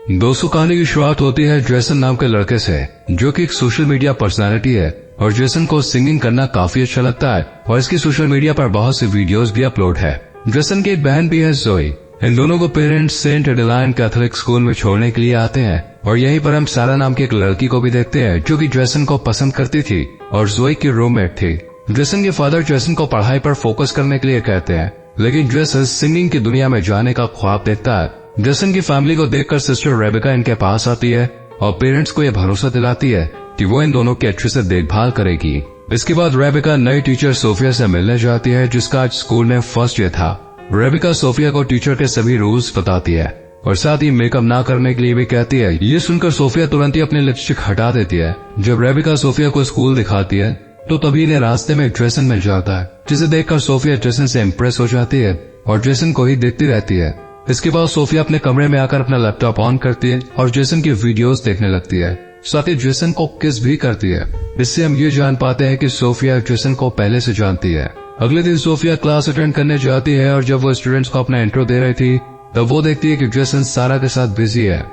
दोस्तों, कहानी की शुरुआत होती है जेसन नाम के लड़के से, जो कि एक सोशल मीडिया पर्सनालिटी है और जेसन को सिंगिंग करना काफी अच्छा लगता है और इसकी सोशल मीडिया पर बहुत सी वीडियोस भी अपलोड है। जेसन की एक बहन भी है, जोई। इन दोनों को parents Saint Adeline Catholic school में छोड़ने के लिए आते हैं और यहीं पर हम सारा नाम की एक लड़की को भी देखते हैं, जो कि जेसन को पसंद करती थी और जोई की रूममेट थी। जेसन के फादर जेसन को पढ़ाई पर फोकस करने के लिए कहते हैं, लेकिन जेसन सिंगिंग की दुनिया में जाने का ख्वाब देखता है। जेसन की फैमिली को देखकर सिस्टर रेबेका इनके पास आती है और पेरेंट्स को यह भरोसा दिलाती है कि वो इन दोनों की अच्छे से देखभाल करेगी। इसके बाद रेबेका नई टीचर सोफिया से मिलने जाती है, जिसका आज स्कूल में फर्स्ट डे था। रेबेका सोफिया को टीचर के सभी रूल्स बताती है और साथ ही मेकअप ना करने के लिए भी कहती है। ये सुनकर सोफिया तुरंत ही अपनी लिपस्टिक हटा देती है। जब रेबेका सोफिया को स्कूल दिखाती है तो तभी इन्हें रास्ते में जेसन मिल जाता है, जिसे देखकर सोफिया जेसन से इम्प्रेस हो जाती है और जेसन को ही देखती रहती है। इसके बाद सोफिया अपने कमरे में आकर अपना लैपटॉप ऑन करती है और जेसन की वीडियोस देखने लगती है। साथ ही जेसन को किस भी करती है। इससे हम ये जान पाते हैं कि सोफिया जेसन को पहले से जानती है। अगले दिन सोफिया क्लास अटेंड करने जाती है और जब वो स्टूडेंट्स को अपना इंट्रो दे रही थी तब वो देखती है कि जेसन सारा के साथ बिजी है।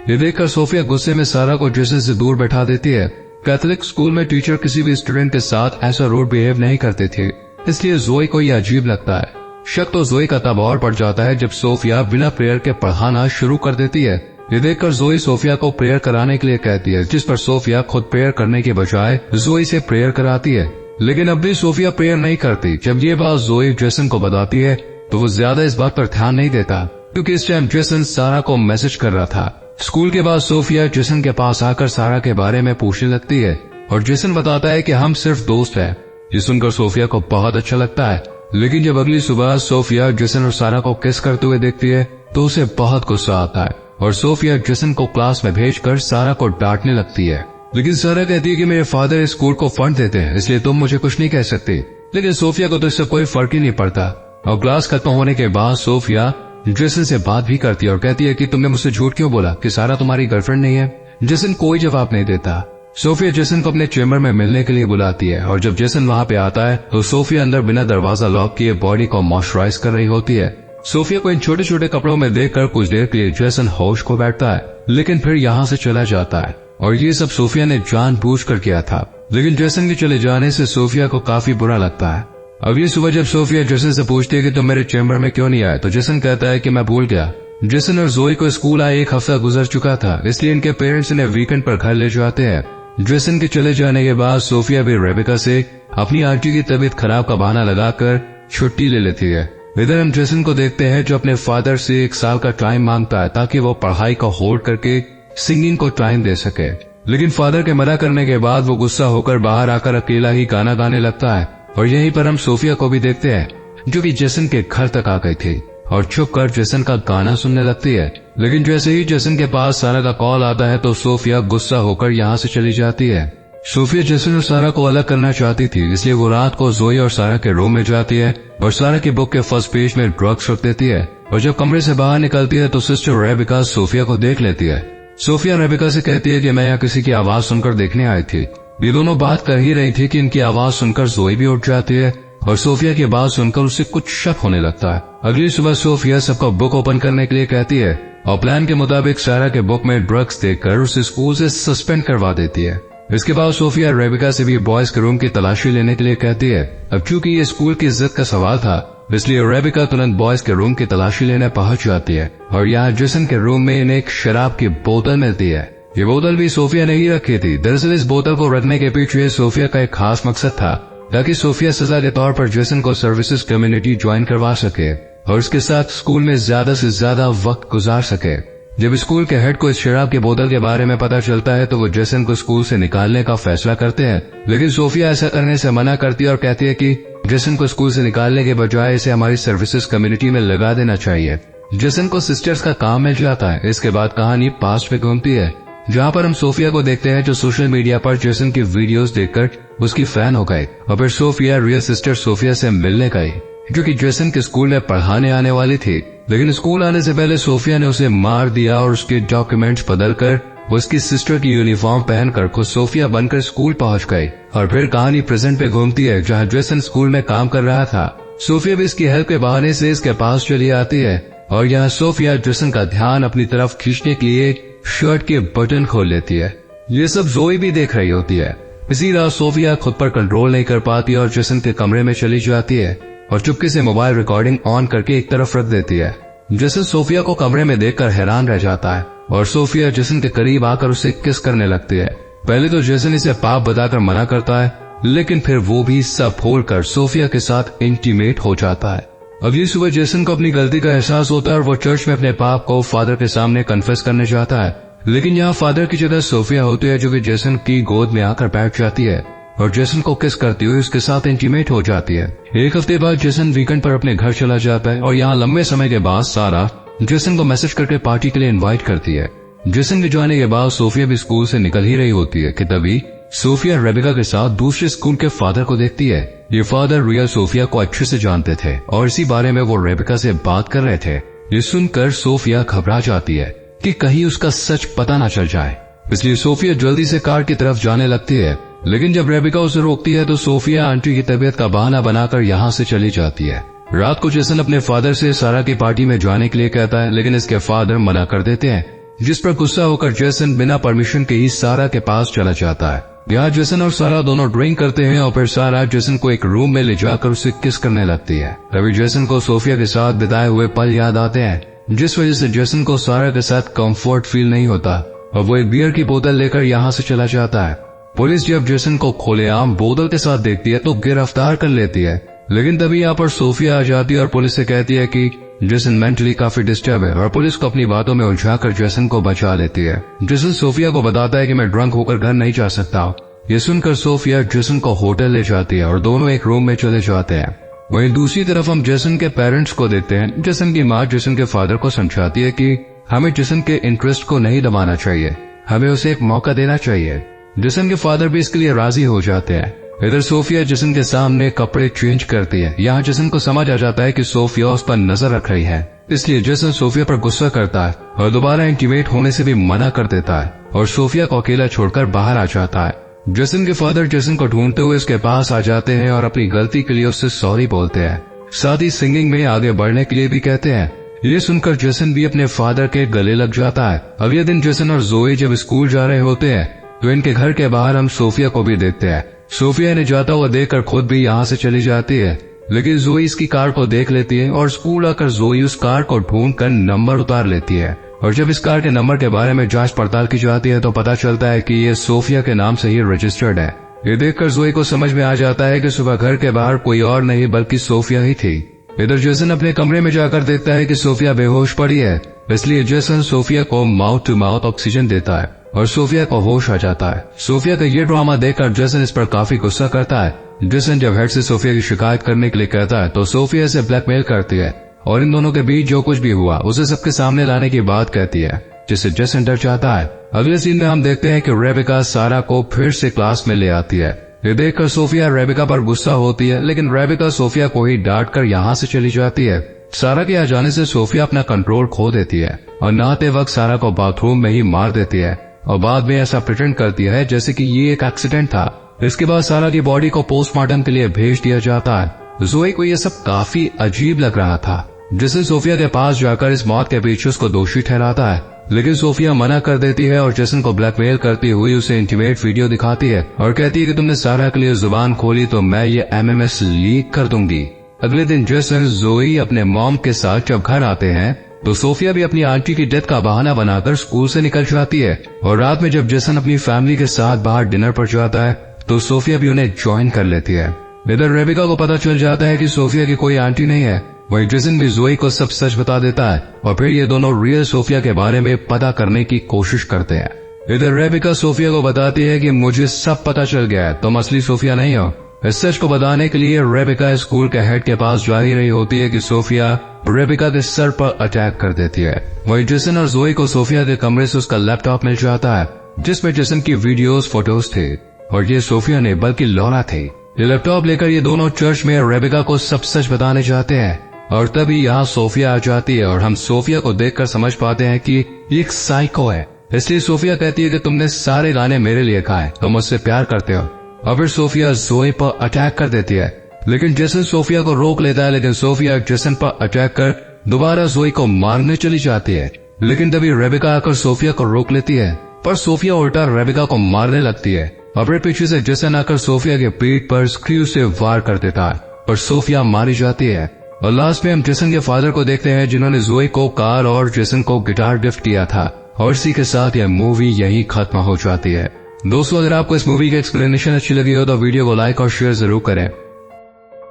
ये देखकर सोफिया गुस्से में सारा को जेसन से दूर बैठा देती है। कैथोलिक स्कूल में टीचर किसी भी स्टूडेंट के साथ ऐसा रूड बिहेव नहीं करते थे, इसलिए जोई को यह अजीब लगता है। शक तो जोई का तब और बढ़ जाता है जब सोफिया बिना प्रेयर के पढ़ाना शुरू कर देती है। ये देखकर जोई सोफिया को प्रेयर कराने के लिए कहती है, जिस पर सोफिया खुद प्रेयर करने के बजाय जोई से प्रेयर कराती है। लेकिन अब भी सोफिया प्रेयर नहीं करती। जब ये बात जोई जेसन को बताती है तो वो ज्यादा इस बात पर ध्यान नहीं देता, क्योंकि इस टाइम जेसन सारा को मैसेज कर रहा था। स्कूल के बाद सोफिया जेसन के पास आकर सारा के बारे में पूछने लगती है और जेसन बताता है कि हम सिर्फ दोस्त हैं। ये सुनकर सोफिया को बहुत अच्छा लगता है, लेकिन जब अगली सुबह सोफिया जेसन और सारा को किस करते हुए देखती है तो उसे बहुत गुस्सा आता है और सोफिया जेसन को क्लास में भेजकर सारा को डांटने लगती है। लेकिन सारा कहती है कि मेरे फादर इस स्कूल को फंड देते हैं, इसलिए तुम मुझे कुछ नहीं कह सकते। लेकिन सोफिया को तो इससे कोई फर्क ही नहीं पड़ता और क्लास खत्म होने के बाद सोफिया जेसन से बात भी करती है और कहती है कि तुमने मुझसे झूठ क्यों बोला कि सारा तुम्हारी गर्लफ्रेंड नहीं है। जेसन कोई जवाब नहीं देता। सोफिया जेसन को अपने चेम्बर में मिलने के लिए बुलाती है और जब जेसन वहां पे आता है तो सोफिया अंदर बिना दरवाजा लॉक किए बॉडी को मॉइस्चराइज कर रही होती है। सोफिया को इन छोटे छोटे कपड़ों में देखकर कुछ देर के लिए जेसन होश खो बैठता है, लेकिन फिर यहाँ से चला जाता है और ये सब सोफिया ने जानबूझकर किया था। लेकिन जेसन के चले जाने से सोफिया को काफी बुरा लगता है। अब ये सुबह जब सोफिया जेसन से पूछती है कि तुम मेरे चेम्बर में क्यों नहीं आए, तो जेसन कहता है कि मैं भूल गया। जेसन और जोई को स्कूल आए 1 हफ्ता गुजर चुका था, इसलिए इनके पेरेंट्स इन्हें वीकेंड पर घर ले जाते हैं। जेसन के चले जाने के बाद सोफिया भी रेबेका से अपनी आंटी की तबीयत खराब का बहाना लगाकर छुट्टी ले लेती है। इधर हम जेसन को देखते हैं जो अपने फादर से 1 साल का टाइम मांगता है ताकि वो पढ़ाई को होल्ड करके सिंगिंग को टाइम दे सके। लेकिन फादर के मना करने के बाद वो गुस्सा होकर बाहर आकर अकेला ही गाना गाने लगता है और यहीं पर हम सोफिया को भी देखते हैं, जो कि जेसन के घर तक आ गई थी और छुप कर जेसन का गाना सुनने लगती है। लेकिन जैसे ही जेसन के पास सारा का कॉल आता है तो सोफिया गुस्सा होकर यहाँ से चली जाती है। सोफिया जेसन और सारा को अलग करना चाहती थी, इसलिए वो रात को जोई और सारा के रूम में जाती है और सारा की बुक के फर्स्ट पेज में ड्रग्स रख देती है और जब कमरे से बाहर निकलती है तो सिस्टर रेबेका सोफिया को देख लेती है। सोफिया रेबेका से कहती है कि मैं यहाँ किसी की आवाज सुनकर देखने आई थी। ये दोनों बात कर ही रही थी कि इनकी आवाज सुनकर जोई भी उठ जाती है और सोफिया की बात सुनकर उसे कुछ शक होने लगता है। अगली सुबह सोफिया सबको बुक ओपन करने के लिए कहती है और प्लान के मुताबिक सारा के बुक में ड्रग्स देखकर उसे स्कूल से सस्पेंड करवा देती है। इसके बाद सोफिया रेबेका से भी बॉयज के रूम की तलाशी लेने के लिए कहती है। अब चूंकि ये स्कूल की इज्जत का सवाल था, इसलिए रेबेका तुरंत बॉयज के रूम की तलाशी लेने पहुंच जाती है और यहाँ जेसन के रूम में इन्हें एक शराब की बोतल मिलती है। ये बोतल भी सोफिया ने ही रखी थी। दरअसल इस बोतल को रखने के पीछे सोफिया का एक खास मकसद था, ताकि सोफिया सजा के तौर पर जेसन को सर्विसेज कम्युनिटी ज्वाइन करवा सके और उसके साथ स्कूल में ज्यादा से ज्यादा वक्त गुजार सके। जब स्कूल के हेड को इस शराब की बोतल के बारे में पता चलता है तो वो जेसन को स्कूल से निकालने का फैसला करते हैं, लेकिन सोफिया ऐसा करने से मना करती है और कहती है कि जेसन को स्कूल से निकालने के बजाय इसे हमारी सर्विसेज कम्युनिटी में लगा देना चाहिए। जेसन को सिस्टर्स का काम मिल जाता है। इसके बाद कहानी पास्ट में घूमती है, जहाँ पर हम सोफिया को देखते हैं जो सोशल मीडिया पर जेसन की वीडियोस देखकर उसकी फैन हो गए और फिर सोफिया रियल सिस्टर सोफिया से मिलने गई, जो कि जेसन के स्कूल में पढ़ाने आने वाली थी। लेकिन स्कूल आने से पहले सोफिया ने उसे मार दिया और उसके डॉक्यूमेंट्स बदलकर उसकी सिस्टर की यूनिफॉर्म पहनकर खुद सोफिया बनकर स्कूल पहुंच गई। और फिर कहानी प्रेजेंट पे घूमती है, जहाँ जेसन स्कूल में काम कर रहा था। सोफिया भी इसकी हेल्प के बहाने से इसके पास चली आती है और यहाँ सोफिया जेसन का ध्यान अपनी तरफ खींचने के लिए शर्ट के बटन खोल लेती है। ये सब जोई भी देख रही होती है। इसी रात सोफिया खुद पर कंट्रोल नहीं कर पाती और जेसन के कमरे में चली जाती है और चुपके से मोबाइल रिकॉर्डिंग ऑन करके एक तरफ रख देती है। जेसन सोफिया को कमरे में देखकर हैरान रह जाता है और सोफिया जेसन के करीब आकर उसे किस करने लगती है। पहले तो जेसन इसे पाप बताकर मना करता है, लेकिन फिर वो भी सब भूलकर सोफिया के साथ इंटीमेट हो जाता है। अगली सुबह जेसन को अपनी गलती का एहसास होता है और वो चर्च में अपने पाप को फादर के सामने कन्फेस करने जाता है, लेकिन यहाँ फादर की जगह सोफिया होती है जो कि जेसन की गोद में आकर बैठ जाती है और जेसन को किस करती हुई उसके साथ इंटीमेट हो जाती है। एक हफ्ते बाद जेसन वीकेंड पर अपने घर चला जाता है और यहाँ लंबे समय के बाद सारा जेसन को मैसेज करके पार्टी के लिए इनवाइट करती है। जेसन के जाने के बाद सोफिया भी स्कूल से निकल ही रही होती है कि तभी सोफिया रेबिका के साथ दूसरे स्कूल के फादर को देखती है। ये फादर रियल सोफिया को अच्छे से जानते थे और इसी बारे में वो रेबिका से बात कर रहे थे। ये सुनकर सोफिया घबरा जाती है कि कहीं उसका सच पता ना चल जाए, इसलिए सोफिया जल्दी से कार की तरफ जाने लगती है। लेकिन जब रेबिका उसे रोकती है तो सोफिया आंटी की तबीयत का बहाना बनाकर यहाँ से चली जाती है। रात को जेसन अपने फादर से सारा की पार्टी में जाने के लिए कहता है, लेकिन इसके फादर मना कर देते हैं, जिस पर गुस्सा होकर जेसन बिना परमिशन के ही सारा के पास चला जाता है। यहाँ जेसन और सारा दोनों ड्रिंक करते हैं और फिर सारा जेसन को एक रूम में ले जाकर उसे किस करने लगती है। तभी जेसन को सोफिया के साथ बिताए हुए पल याद आते हैं, जिस वजह से जेसन को सारा के साथ कंफर्ट फील नहीं होता और वो एक बियर की बोतल लेकर यहाँ से चला जाता है। पुलिस जब जेसन को खुलेआम बोतल के साथ देखती है तो गिरफ्तार कर लेती है, लेकिन तभी यहाँ पर सोफिया आ जाती है और पुलिस से कहती है कि जेसन मेंटली काफी डिस्टर्ब है और पुलिस को अपनी बातों में उलझाकर जेसन को बचा लेती है। जेसन सोफिया को बताता है कि मैं ड्रंक होकर घर नहीं जा सकता। ये सुनकर सोफिया जेसन को होटल ले जाती है और दोनों एक रूम में चले जाते हैं। वहीं दूसरी तरफ हम जेसन के पेरेंट्स को देखते हैं। जेसन की माँ जेसन के फादर को समझाती है कि हमें जेसन के इंटरेस्ट को नहीं दबाना चाहिए, हमें उसे एक मौका देना चाहिए। जेसन के फादर भी इसके लिए राजी हो जाते हैं। इधर सोफिया जेसन के सामने कपड़े चेंज करती है। यहाँ जेसन को समझ आ जाता है कि सोफिया उस पर नजर रख रही है, इसलिए जेसन सोफिया पर गुस्सा करता है और दोबारा इंटीमेट होने से भी मना कर देता है और सोफिया को अकेला छोड़कर बाहर आ जाता है। जेसन के फादर जेसन को ढूंढते हुए उसके पास आ जाते हैं और अपनी गलती के लिए उससे सॉरी बोलते हैं, साथ ही सिंगिंग में आगे बढ़ने के लिए भी कहते हैं। ये सुनकर जेसन भी अपने फादर के गले लग जाता है। अगले दिन जेसन और जोई जब स्कूल जा रहे होते हैं तो इनके घर के बाहर हम सोफिया को भी देखते हैं। सोफिया ने जाता हुआ देखकर खुद भी यहाँ से चली जाती है, लेकिन जोई इसकी कार को देख लेती है और स्कूल आकर जोई उस कार को ढूंढकर नंबर उतार लेती है। और जब इस कार के नंबर के बारे में जांच पड़ताल की जाती है तो पता चलता है कि ये सोफिया के नाम से ही रजिस्टर्ड है। ये देखकर जोई को समझ में आ जाता है कि सुबह घर के बाहर कोई और नहीं बल्कि सोफिया ही थी। इधर जेसन अपने कमरे में जाकर देखता है कि सोफिया बेहोश पड़ी है, इसलिए जेसन सोफिया को माउथ टू माउथ ऑक्सीजन देता है और सोफिया को होश आ जाता है। सोफिया का ये ड्रामा देखकर जेसन इस पर काफी गुस्सा करता है। जेसन जब हेड से सोफिया की शिकायत करने के लिए कहता है तो सोफिया से ब्लैकमेल करती है और इन दोनों के बीच जो कुछ भी हुआ उसे सबके सामने लाने की बात कहती है, जिससे जेसन डर जाता है। अगले सीन में हम देखते हैं कि रेबिका सारा को फिर से क्लास में ले आती है। ये देखकर सोफिया रेबिका पर गुस्सा होती है, लेकिन रेबिका सोफिया को ही डांट कर यहाँ से चली जाती है। सारा के आ जाने से सोफिया अपना कंट्रोल खो देती है और नहाते वक्त सारा को बाथरूम में ही मार देती है और बाद में ऐसा प्रिटेंड करती है जैसे कि ये एक एक्सीडेंट था। इसके बाद सारा की बॉडी को पोस्टमार्टम के लिए भेज दिया जाता है। जोई को यह सब काफी अजीब लग रहा था, जिसे सोफिया के पास जाकर इस मौत के पीछे उसको दोषी ठहराता है, लेकिन सोफिया मना कर देती है और जेसन को ब्लैकमेल करती हुई उसे इंटीमेट वीडियो दिखाती है और कहती है कि तुमने सारा के लिए जुबान खोली तो मैं ये MMS लीक कर दूंगी। अगले दिन जेसन जोई अपने मॉम के साथ जब घर आते हैं तो सोफिया भी अपनी आंटी की डेथ का बहाना बनाकर स्कूल से निकल जाती है और रात में जब जेसन अपनी फैमिली के साथ बाहर डिनर पर जाता है तो सोफिया भी उन्हें ज्वाइन कर लेती है। इधर रेबिका को पता चल जाता है कि सोफिया की कोई आंटी नहीं है। वहीं जेसन भी जोई को सब सच बता देता है और फिर ये दोनों रियल सोफिया के बारे में पता करने की कोशिश करते हैं। इधर रेबिका सोफिया को बताती है कि मुझे सब पता चल गया है, तुम असली सोफिया नहीं हो। इस सच को बताने के लिए रेबिका स्कूल के हेड के पास जा ही रही होती है कि सोफिया रेबिका के सर पर अटैक कर देती है। वहीं जेसन और जोई को सोफिया के कमरे से उसका लैपटॉप मिल जाता है, जिसमें जेसन की वीडियोस फोटोज थे और ये सोफिया ने बल्कि लौरा थे। ये लैपटॉप लेकर ये दोनों चर्च में रेबिका को सब सच बताने जाते हैं और तभी यहाँ सोफिया आ जाती है और हम सोफिया को देखकर समझ पाते हैं कि ये एक साइको है। इसलिए सोफिया कहती है कि तुमने सारे गाने मेरे लिए गाए, तुम मुझसे प्यार करते हो। और फिर सोफिया जोई पर अटैक कर देती है, लेकिन जेसन सोफिया को रोक लेता है, लेकिन सोफिया जेसन पर अटैक कर दोबारा जोई को मारने चली जाती है, लेकिन तभी रेबिका आकर सोफिया को रोक लेती है, पर सोफिया उल्टा रेबिका को मारने लगती है। अपने पीछे से जेसन आकर सोफिया के पीठ पर स्क्रू से वार कर देता है, पर सोफिया मारी जाती है। और लास्ट में हम जेसन के फादर को देखते हैं, जिन्होंने जोई को कार और जेसन को गिटार गिफ्ट किया था। और इसी के साथ यह मूवी यहीं खत्म हो जाती है। दोस्तों, अगर आपको इस मूवी की एक्सप्लेनेशन अच्छी लगी हो तो वीडियो को लाइक और शेयर जरूर करें।